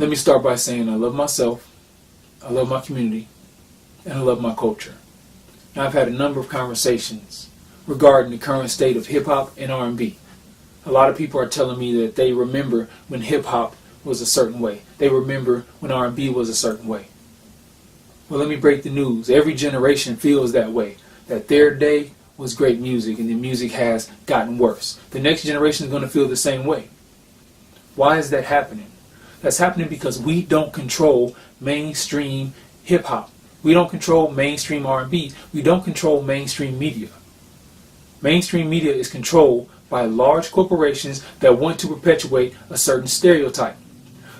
Let me start by saying I love myself, I love my community, and I love my culture. Now, I've had a number of conversations regarding the current state of hip-hop and R&B. A lot of people are telling me that they remember when hip-hop was a certain way. They remember when R&B was a certain way. Well, let me break the news. Every generation feels that way, that their day was great music and the music has gotten worse. The next generation is going to feel the same way. Why is that happening? That's happening because we don't control mainstream hip-hop. We don't control mainstream R&B. We don't control mainstream media. Mainstream media is controlled by large corporations that want to perpetuate a certain stereotype.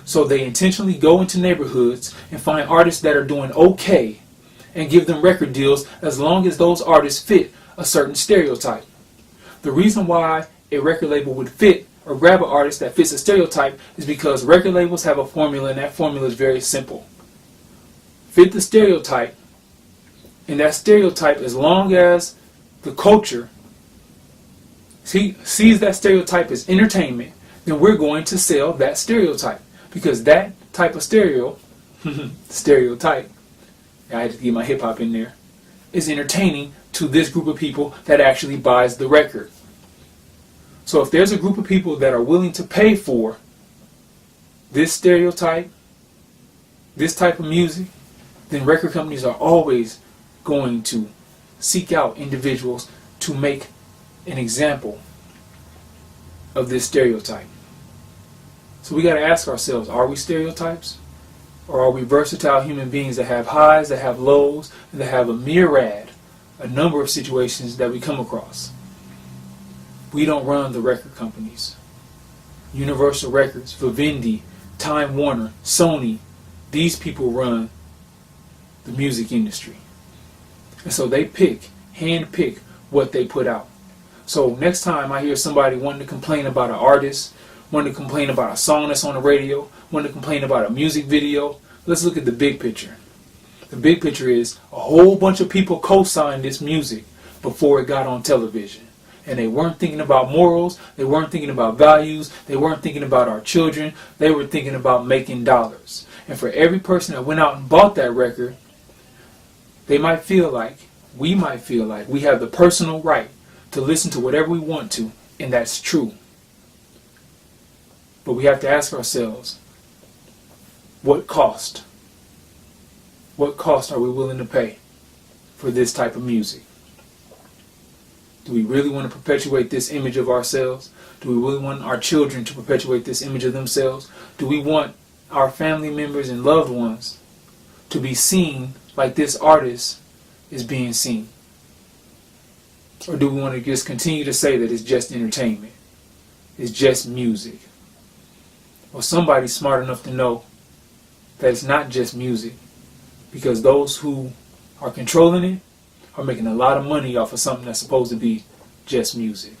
So they intentionally go into neighborhoods and find artists that are doing okay and give them record deals as long as those artists fit a certain stereotype. The reason why a record label would fit or grab an artist that fits a stereotype is because record labels have a formula, and that formula is very simple. Fit the stereotype, and that stereotype, as long as the culture sees that stereotype as entertainment, then we're going to sell that stereotype. Because that type of stereotype, I had to get my hip hop in there, is entertaining to this group of people that actually buys the record. So if there's a group of people that are willing to pay for this stereotype, this type of music, then record companies are always going to seek out individuals to make an example of this stereotype. So we got to ask ourselves, are we stereotypes? Or are we versatile human beings that have highs, that have lows, and that have a number of situations that we come across? We don't run the record companies. Universal Records, Vivendi, Time Warner, Sony, these people run the music industry. And so they hand pick what they put out. So next time I hear somebody wanting to complain about an artist, wanting to complain about a song that's on the radio, wanting to complain about a music video, let's look at the big picture. The big picture is a whole bunch of people co-signed this music before it got on television. And they weren't thinking about morals, they weren't thinking about values, they weren't thinking about our children, they were thinking about making dollars. And for every person that went out and bought that record, we might feel like we have the personal right to listen to whatever we want to, and that's true. But we have to ask ourselves, what cost? What cost are we willing to pay for this type of music? Do we really want to perpetuate this image of ourselves? Do we really want our children to perpetuate this image of themselves? Do we want our family members and loved ones to be seen like this artist is being seen? Or do we want to just continue to say that it's just entertainment? It's just music? Well, somebody's smart enough to know that it's not just music, because those who are controlling it are making a lot of money off of something that's supposed to be just music.